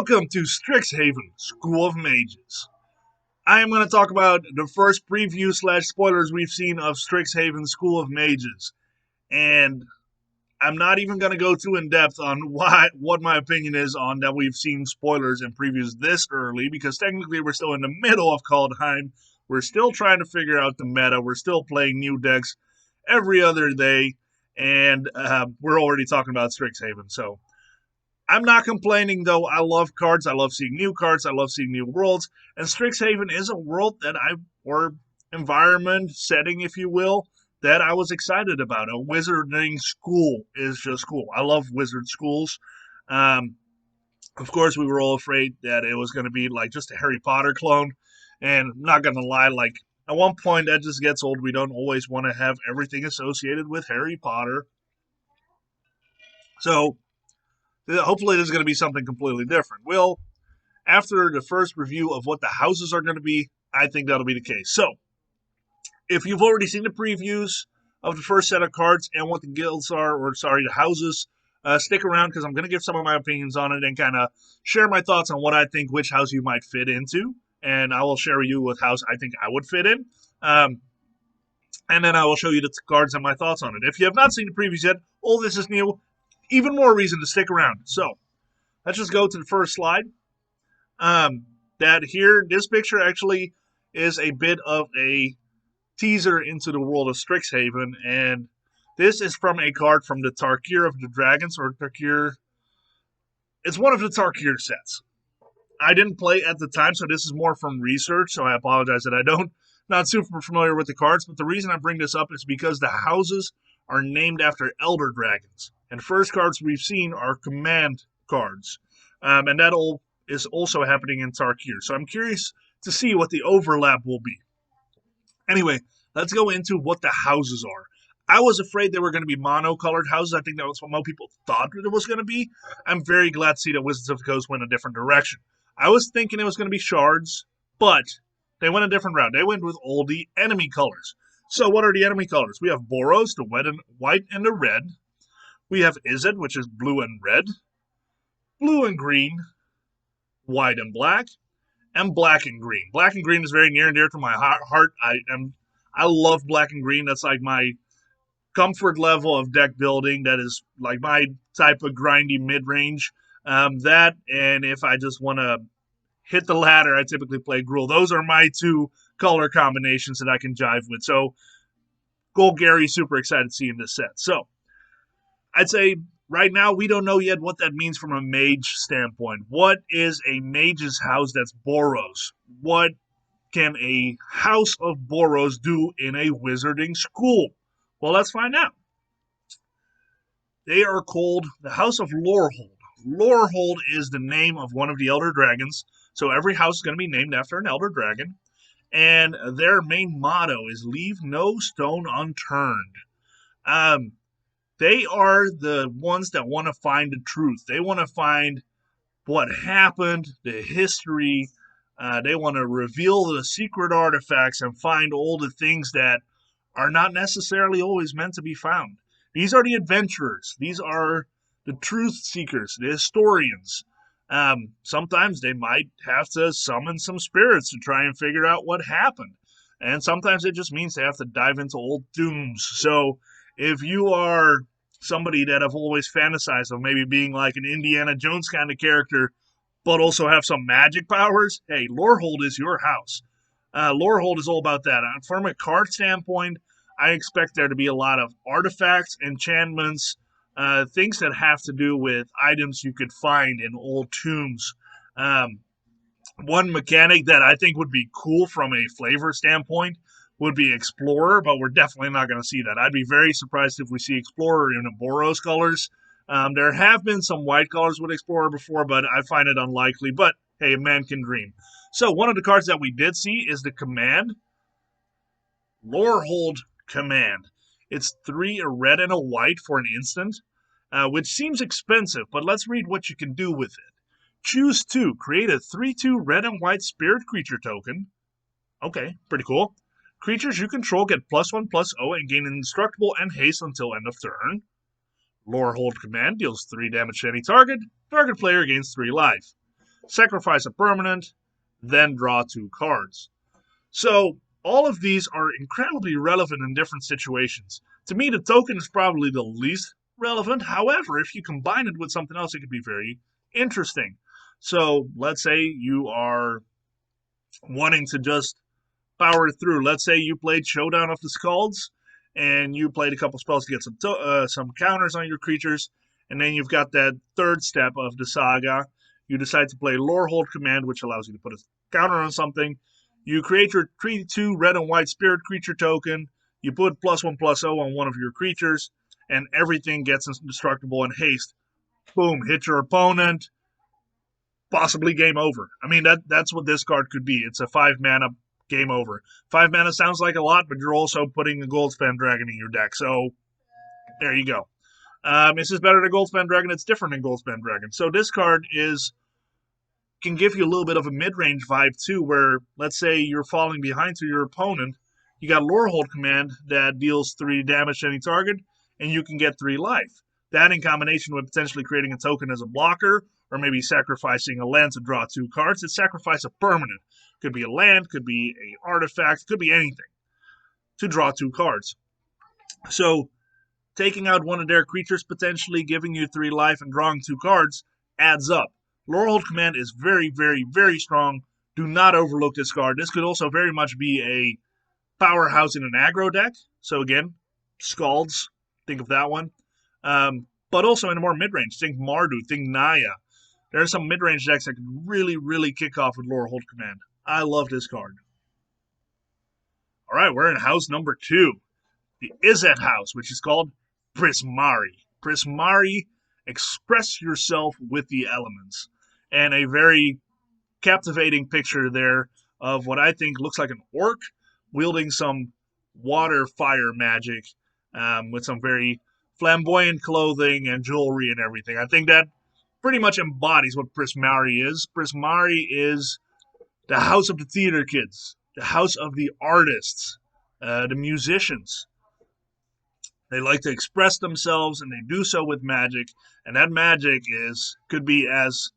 Welcome to Strixhaven, School of Mages. I am going to talk about the first preview / spoilers we've seen of Strixhaven, School of Mages. And I'm not even going to go too in depth on what my opinion is on that we've seen spoilers and previews this early, because technically we're still in the middle of Kaldheim. We're still trying to figure out the meta. We're still playing new decks every other day, and we're already talking about Strixhaven. So I'm not complaining, though. I love cards. I love seeing new cards. I love seeing new worlds. And Strixhaven is a world or environment, setting, if you will, that I was excited about. A wizarding school is just cool. I love wizard schools. Of course, we were all afraid that it was going to be like just a Harry Potter clone. And I'm not going to lie, like, at one point that just gets old. We don't always want to have everything associated with Harry Potter. So hopefully there's going to be something completely different. Well, after the first review of what the houses are going to be, I think that'll be the case. So, if you've already seen the previews of the first set of cards and what the guilds are, the houses, stick around because I'm going to give some of my opinions on it and kind of share my thoughts on what I think which house you might fit into. And I will share with you what house I think I would fit in. And then I will show you the cards and my thoughts on it. If you have not seen the previews yet, all this is new. Even more reason to stick around. So, let's just go to the first slide. This picture actually is a bit of a teaser into the world of Strixhaven, and this is from a card from the Tarkir of the Dragons, or Tarkir. It's one of the Tarkir sets. I didn't play at the time, so this is more from research, so I apologize that not super familiar with the cards, but the reason I bring this up is because the houses are named after elder dragons. And the first cards we've seen are command cards. And that is also happening in Tarkir. So I'm curious to see what the overlap will be. Anyway, let's go into what the houses are. I was afraid they were going to be mono-colored houses. I think that was what most people thought it was going to be. I'm very glad to see that Wizards of the Coast went a different direction. I was thinking it was going to be shards, but they went a different route. They went with all the enemy colors. So what are the enemy colors? We have Boros, the white and the red. We have Izzet, which is blue and red. Blue and green. White and black. And black and green. Black and green is very near and dear to my heart. I love black and green. That's like my comfort level of deck building. That is like my type of grindy mid-range. That, and if I just want to hit the ladder, I typically play Gruul. Those are my two color combinations that I can jive with. So, Golgari, super excited to see in this set. So, I'd say right now we don't know yet what that means from a mage standpoint. What is a mage's house that's Boros? What can a House of Boros do in a wizarding school? Well, let's find out. They are called the House of Lorehold. Lorehold is the name of one of the elder dragons. So every house is going to be named after an elder dragon. And their main motto is leave no stone unturned. They are the ones that want to find the truth. They want to find what happened, the history. They want to reveal the secret artifacts and find all the things that are not necessarily always meant to be found. These are the adventurers. These are the truth seekers, the historians. Sometimes they might have to summon some spirits to try and figure out what happened. And sometimes it just means they have to dive into old tombs. So if you are somebody that have always fantasized of maybe being like an Indiana Jones kind of character, but also have some magic powers, hey, Lorehold is your house. Lorehold is all about that. From a card standpoint, I expect there to be a lot of artifacts, enchantments, things that have to do with items you could find in old tombs. One mechanic that I think would be cool from a flavor standpoint would be Explorer, but we're definitely not going to see that. I'd be very surprised if we see Explorer in the Boros colors. There have been some white colors with Explorer before, but I find it unlikely. But hey, a man can dream. So one of the cards that we did see is the Command. Lorehold Command. It's 3 a red and a white for an instant, which seems expensive, but let's read what you can do with it. Choose 2. Create a 3/2 red and white spirit creature token. Okay, pretty cool. Creatures you control get +1/+0 and gain indestructible and haste until end of turn. Lorehold Command deals 3 damage to any target. Target player gains 3 life. sacrifice a permanent, then draw 2 cards. So all of these are incredibly relevant in different situations. To me, the token is probably the least relevant. However, if you combine it with something else, it could be very interesting. So let's say you are wanting to just power through. Let's say you played Showdown of the Skalds, and you played a couple spells to get some counters on your creatures, and then you've got that third step of the saga. You decide to play Lorehold Command, which allows you to put a counter on something. You create your 3/2 red and white spirit creature token. You put +1/+0 on one of your creatures, and everything gets indestructible and haste. Boom, hit your opponent. Possibly game over. I mean, that's what this card could be. It's a 5 mana game over. 5 mana sounds like a lot, but you're also putting a Goldspan Dragon in your deck. So there you go. Is this better than Goldspan Dragon? It's different than Goldspan Dragon. So this card can give you a little bit of a mid-range vibe too, where let's say you're falling behind to your opponent. You got Lorehold Command that deals 3 damage to any target, and you can get 3 life. That in combination with potentially creating a token as a blocker, or maybe sacrificing a land to draw 2 cards. It's sacrifice a permanent. Could be a land, could be an artifact, could be anything to draw 2 cards. So taking out one of their creatures, potentially giving you 3 life and drawing 2 cards, adds up. Lorehold Command is very, very, very strong. Do not overlook this card. This could also very much be a powerhouse in an aggro deck. So again, Scalds, think of that one. But also in a more mid-range, think Mardu, think Naya. There are some mid-range decks that can really, really kick off with Lorehold Command. I love this card. All right, we're in house number 2, the Izzet house, which is called Prismari. Prismari, express yourself with the elements. And a very captivating picture there of what I think looks like an orc wielding some water fire magic with some very flamboyant clothing and jewelry and everything. I think that pretty much embodies what Prismari is. Prismari is the house of the theater kids, the house of the artists, the musicians. They like to express themselves, and they do so with magic. And that magic could be as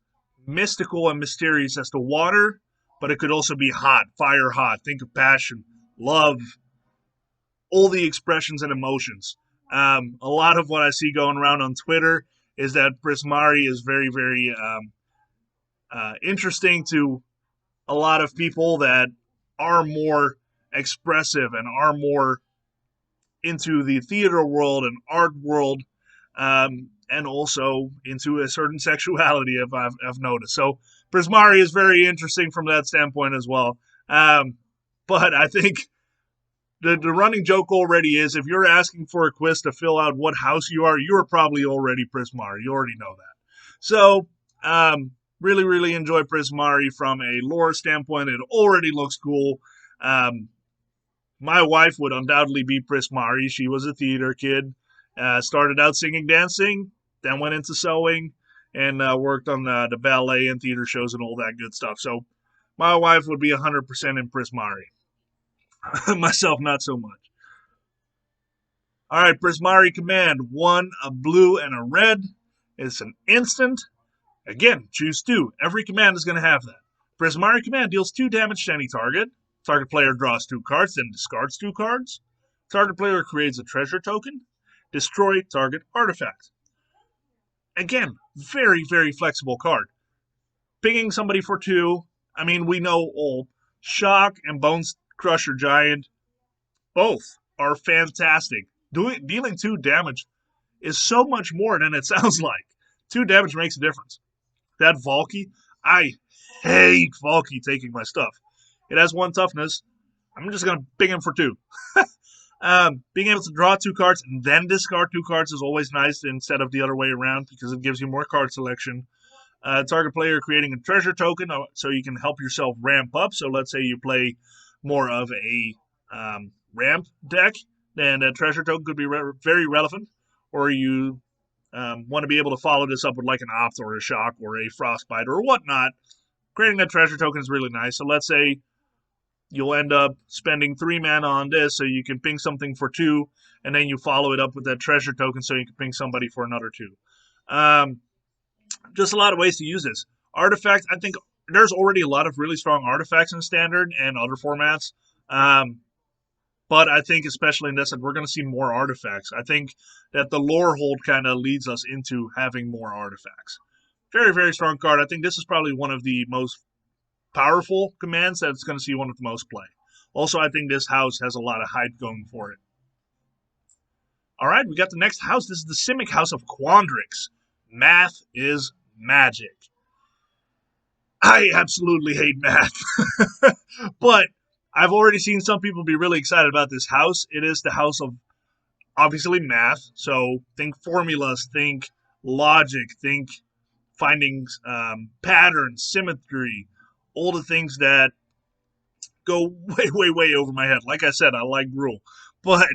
mystical and mysterious as the water, but it could also be hot, fire hot. Think of passion, love, all the expressions and emotions. A lot of what I see going around on Twitter is that Prismari is very, very interesting to a lot of people that are more expressive and are more into the theater world and art world, and also into a certain sexuality, if I've noticed. So Prismari is very interesting from that standpoint as well. But I think the running joke already is, if you're asking for a quiz to fill out what house you are probably already Prismari. You already know that. So really, really enjoy Prismari from a lore standpoint. It already looks cool. My wife would undoubtedly be Prismari. She was a theater kid. Started out singing, dancing, then went into sewing, and worked on the ballet and theater shows and all that good stuff. So my wife would be 100% in Prismari. Myself, not so much. All right, Prismari Command. 1, a blue, and a red. It's an instant. Again, choose 2. Every command is going to have that. Prismari Command deals 2 damage to any target. Target player draws 2 cards, then discards 2 cards. Target player creates a treasure token. Destroy target artifact. Again, very, very flexible card. Pinging somebody for 2. I mean, we know all. Shock and Bones Crusher Giant, both are fantastic. Dealing 2 damage is so much more than it sounds like. 2 damage makes a difference. That Valky, I hate Valky taking my stuff. It has 1 toughness. I'm just going to ping him for 2. Being able to draw 2 cards and then discard 2 cards is always nice instead of the other way around, because it gives you more card selection. Target player creating a treasure token so you can help yourself ramp up. So let's say you play more of a ramp deck, then a treasure token could be very relevant. Or you want to be able to follow this up with like an Opt or a Shock or a Frostbite or whatnot. Creating that treasure token is really nice. So let's say you'll end up spending 3 mana on this so you can ping something for 2, and then you follow it up with that treasure token so you can ping somebody for another 2. Just a lot of ways to use this. Artifacts, I think there's already a lot of really strong artifacts in Standard and other formats. But I think, especially in this, that we're going to see more artifacts. I think that the Lorehold kind of leads us into having more artifacts. Very, very strong card. I think this is probably one of the most powerful commands that's going to see one with the most play. Also, I think this house has a lot of hype going for it. All right, we got the next house. This is the Simic House of Quandricks. Math is magic. I absolutely hate math. But I've already seen some people be really excited about this house. It is the house of, obviously, math. So think formulas, think logic, think finding patterns, symmetry, all the things that go way, way, way over my head. Like I said, I like Gruel. But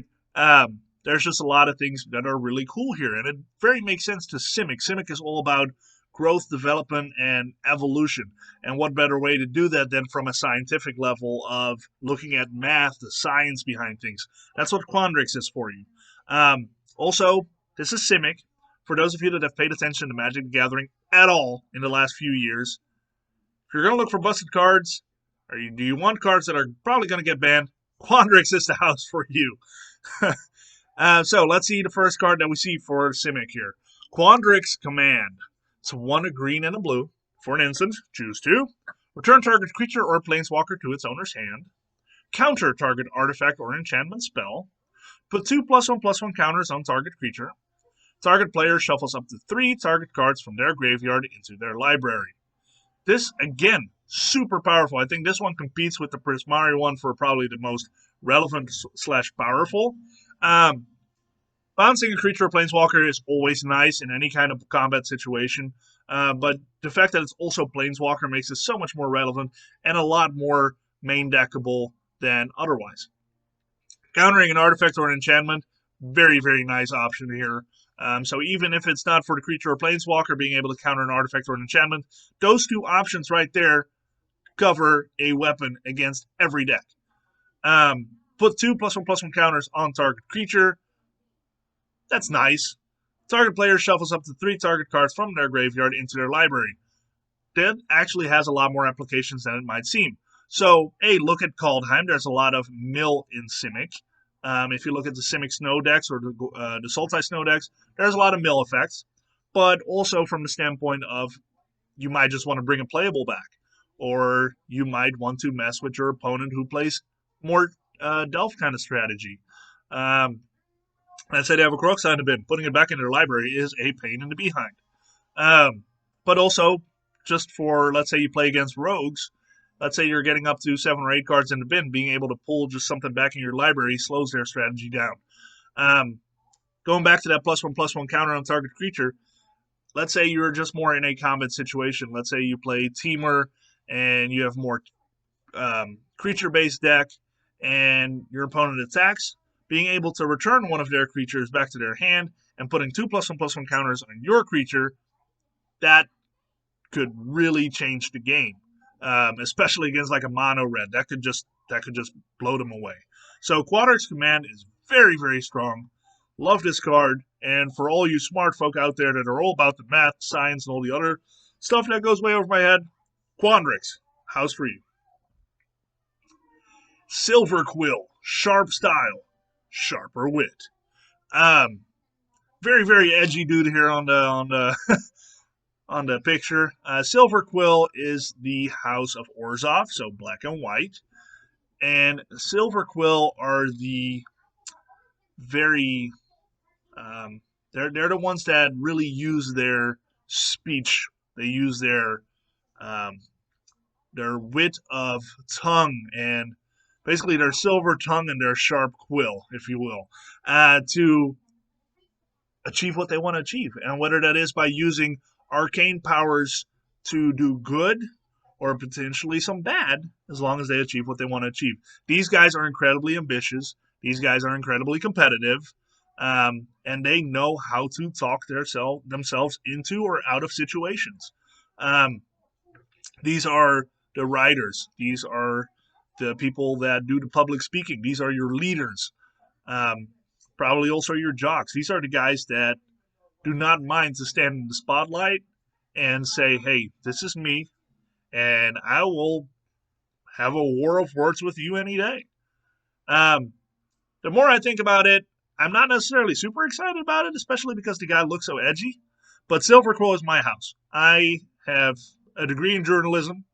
there's just a lot of things that are really cool here. And it very makes sense to Simic. Simic is all about growth, development, and evolution. And what better way to do that than from a scientific level of looking at math, the science behind things. That's what Quandricks is for you. Also, this is Simic. For those of you that have paid attention to Magic the Gathering at all in the last few years, if you're going to look for busted cards, or do you want cards that are probably going to get banned, Quandricks is the house for you. So let's see the first card that we see for Simic here. Quadrix Command. It's 1 a green and a blue. For an instant, choose 2. Return target creature or planeswalker to its owner's hand. Counter target artifact or enchantment spell. Put 2 +1/+1 counters on target creature. Target player shuffles up to 3 target cards from their graveyard into their library. This, again, super powerful. I think this one competes with the Prismari one for probably the most relevant / powerful. Bouncing a creature or planeswalker is always nice in any kind of combat situation, but the fact that it's also planeswalker makes it so much more relevant and a lot more main deckable than otherwise. Countering an artifact or an enchantment, very, very nice option here. So even if it's not for the creature or planeswalker being able to counter an artifact or an enchantment, those 2 options right there cover a weapon against every deck. Put 2 +1/+1 counters on target creature. That's nice. Target player shuffles up to 3 target cards from their graveyard into their library. That actually has a lot more applications than it might seem. So, look at Kaldheim. There's a lot of mill in Simic. If you look at the Simic Snow decks or the Sultai Snow decks, there's a lot of mill effects. But also from the standpoint of you might just want to bring a playable back. Or you might want to mess with your opponent who plays more Delph kind of strategy. Let's say they have a Kroxa in the bin. Putting it back in their library is a pain in the behind. But also, just for, let's say you play against rogues, let's say you're getting up to 7 or 8 cards in the bin, being able to pull just something back in your library slows their strategy down. Going back to that +1/+1 counter on target creature, let's say you're just more in a combat situation. Let's say you play Teamer and you have more creature-based deck and your opponent attacks. Being able to return one of their creatures back to their hand and putting 2 +1/+1 counters on your creature, that could really change the game, especially against like a mono red. That could just blow them away. So Quadrix Command is very, very strong. Love this card, and for all you smart folk out there that are all about the math, science, and all the other stuff that goes way over my head, Quandricks, house for you. Silver Quill, sharp style, sharper wit. Very, very edgy dude here on the on the picture. Silver Quill is the House of Orzhov, so black and white. And Silver Quill are the very they're the ones that really use their speech. They use their wit of tongue and basically their silver tongue and their sharp quill, if you will, to achieve what they want to achieve. And whether that is by using arcane powers to do good or potentially some bad, as long as they achieve what they want to achieve. These guys are incredibly ambitious. These guys are incredibly competitive. And they know how to talk themselves into or out of situations. These are the writers. These are the people that do the public speaking. These are your leaders. Probably also your jocks. These are the guys that do not mind to stand in the spotlight and say, hey, this is me, and I will have a war of words with you any day. Um, the more I think about it, I'm not necessarily super excited about it, especially because the guy looks so edgy. But Silver Quill is my house. I have a degree in journalism.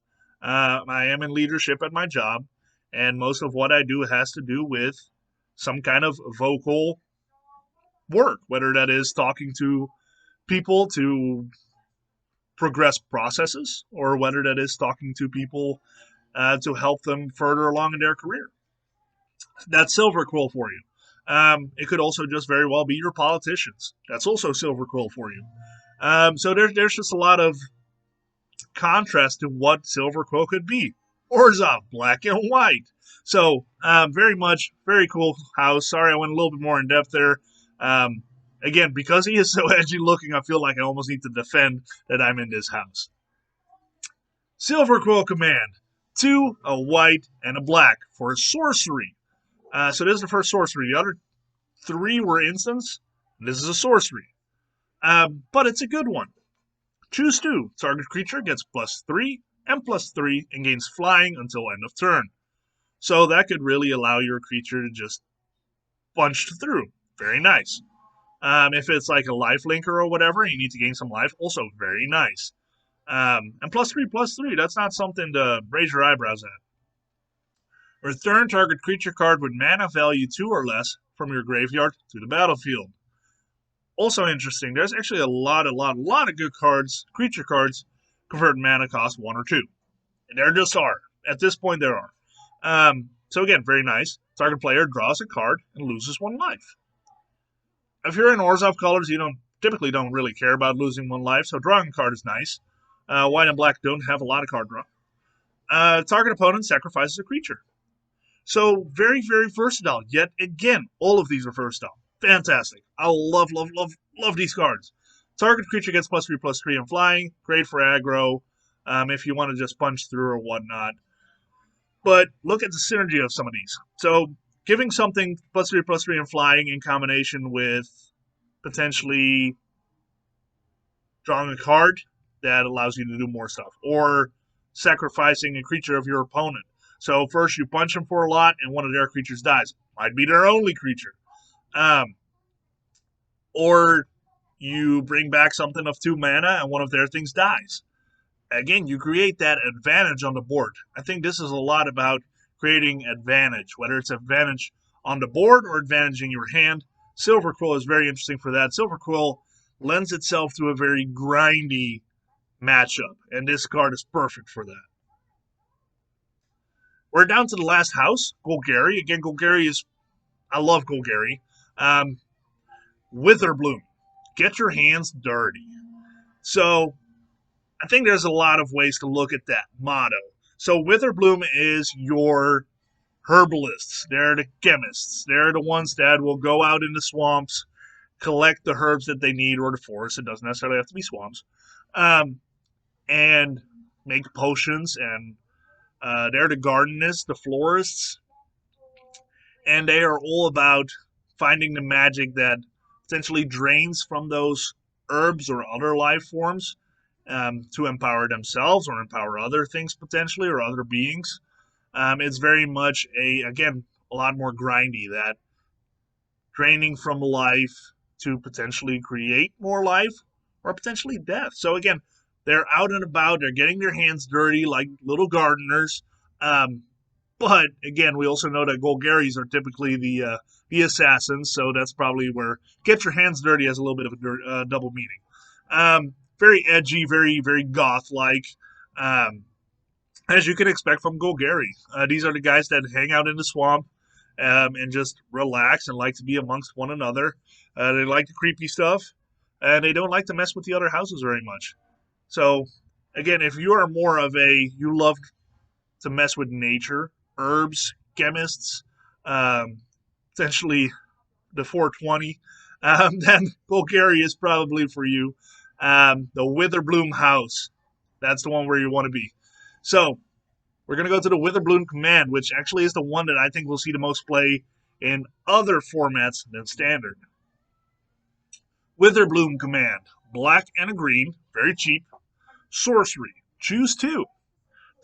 I am in leadership at my job, and most of what I do has to do with some kind of vocal work, whether that is talking to people to progress processes, or whether that is talking to people to help them further along in their career. That's Silver Quill for you. It could also just very well be your politicians. That's also Silver Quill for you. So there's just a lot of contrast to what Silver Quill could be. Orzhov, black and white. So very much, very cool house. Sorry I went a little bit more in depth there. Um, again, because he is so edgy looking, I feel like I almost need to defend that I'm in this house. Silver Quill Command. 2, a white, and a black for a sorcery. So this is the first sorcery. The other 3 were instants. This is a sorcery. But it's a good one. Choose 2. Target creature gets +3 and +3 and gains flying until end of turn. So that could really allow your creature to just punch through. Very nice. If it's like a life linker or whatever, you need to gain some life. Also very nice. And +3/+3, that's not something to raise your eyebrows at. Return target creature card with mana value 2 or less from your graveyard to the battlefield. Also interesting, there's actually a lot of good cards, creature cards, convert mana cost 1 or 2. And there just are. At this point, there are. So again, very nice. Target player draws a card and loses 1 life. If you're in Orzhov colors, you typically don't really care about losing 1 life, so drawing a card is nice. White and black don't have a lot of card draw. Target opponent sacrifices a creature. So very, very versatile. Yet again, all of these are versatile. Fantastic. I love these cards. Target creature gets +3/+3 and flying. Great for aggro, if you want to just punch through or whatnot. But look at the synergy of some of these. So giving something +3/+3 and flying in combination with potentially drawing a card that allows you to do more stuff, or sacrificing a creature of your opponent. So first you punch them for a lot, and one of their creatures dies. Might be their only creature. Or you bring back something of 2 mana, and one of their things dies. Again, you create that advantage on the board. I think this is a lot about creating advantage, whether it's advantage on the board or advantage in your hand. Silver Quill is very interesting for that. Silver Quill lends itself to a very grindy matchup, and this card is perfect for that. We're down to the last house, Golgari. Again, Golgari is, I love Golgari. Witherbloom, get your hands dirty. So I think there's a lot of ways to look at that motto. So Witherbloom is your herbalists. They're the chemists. They're the ones that will go out in the swamps, collect the herbs that they need, or the forest. It doesn't necessarily have to be swamps. And make potions, and they're the gardenists, the florists, and they are all about finding the magic that potentially drains from those herbs or other life forms to empower themselves or empower other things potentially, or other beings. It's very much a lot more grindy, that draining from life to potentially create more life or potentially death. So again, they're out and about, they're getting their hands dirty like little gardeners. But again, we also know that Golgaris are typically the assassins, so that's probably where get your hands dirty has a little bit of a double meaning. Very edgy, very, very goth-like, as you can expect from Golgari. These are the guys that hang out in the swamp and just relax and like to be amongst one another. They like the creepy stuff, and they don't like to mess with the other houses very much. So, again, if you are more of you love to mess with nature, herbs, chemists, potentially the 420, then Golgari is probably for you. The Witherbloom house, that's the one where you want to be. So, we're going to go to the Witherbloom Command, which actually is the one that I think we'll see the most play in other formats than Standard. Witherbloom Command, black and a green, very cheap. Sorcery. Choose 2.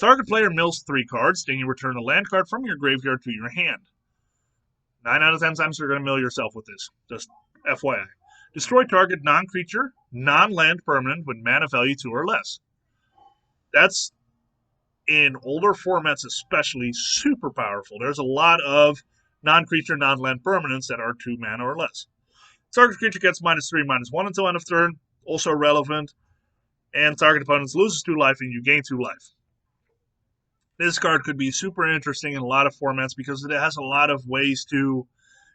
Target player mills 3 cards, then you return a land card from your graveyard to your hand. 9 out of 10 times you're going to mill yourself with this. Just FYI. Destroy target non-creature, non-land permanent with mana value 2 or less. That's, in older formats especially, super powerful. There's a lot of non-creature, non-land permanents that are 2 mana or less. Target creature gets -3/-1 until end of turn. Also relevant. And target opponent loses 2 life and you gain 2 life. This card could be super interesting in a lot of formats because it has a lot of ways to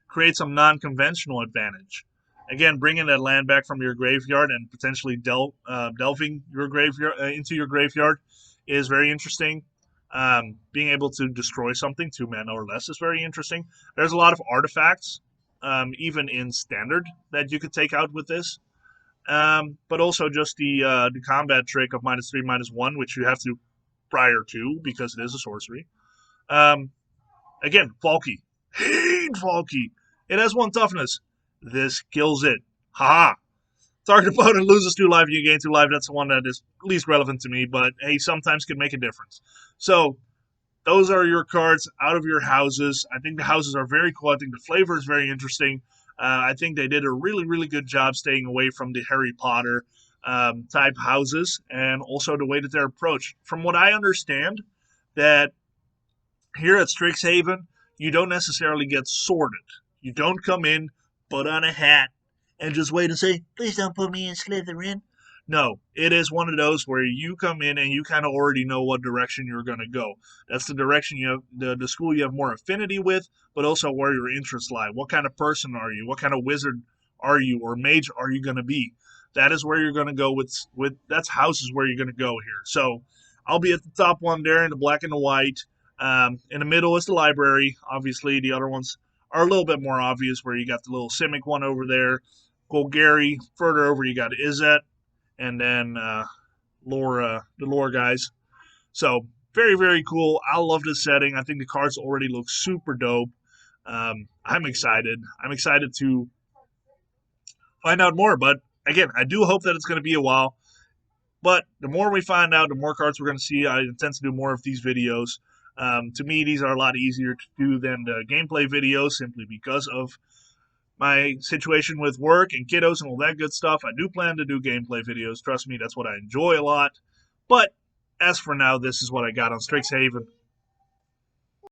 create some non-conventional advantage. Again, bringing that land back from your graveyard and potentially delving your graveyard into your graveyard is very interesting. Being able to destroy something 2 mana or less is very interesting. There's a lot of artifacts, even in standard, that you could take out with this. But also just the combat trick of -3/-1, which you have to prior to because it is a sorcery. Again, Falky. Hate Falky. It has 1 toughness. This kills it. Haha. Target opponent loses 2 life and you gain 2 life. That's the one that is least relevant to me, but hey, sometimes can make a difference. So, those are your cards out of your houses. I think the houses are very cool. I think the flavor is very interesting. I think they did a really, really good job staying away from the Harry Potter type houses and also the way that they're approached. From what I understand, that here at Strixhaven, you don't necessarily get sorted. You don't come in, put on a hat, and just wait and say, please don't put me in Slytherin. No, it is one of those where you come in and you kind of already know what direction you're going to go. That's the direction you have, the school you have more affinity with, but also where your interests lie. What kind of person are you? What kind of wizard are you or mage are you going to be? That is where you're going to go with that's houses where you're going to go here. So I'll be at the top one there in the black and the white. In the middle is the library. Obviously, the other ones are a little bit more obvious, where you got the little Simic one over there. Golgari. Further over, you got Izzet. And then the lore guys. So, very, very cool. I love this setting. I think the cards already look super dope. I'm excited. I'm excited to find out more. But, again, I do hope that it's going to be a while. But the more we find out, the more cards we're going to see. I intend to do more of these videos. To me, these are a lot easier to do than the gameplay videos, simply because of my situation with work and kiddos and all that good stuff. I do plan to do gameplay videos. Trust me, that's what I enjoy a lot. But as for now, this is what I got on Strixhaven.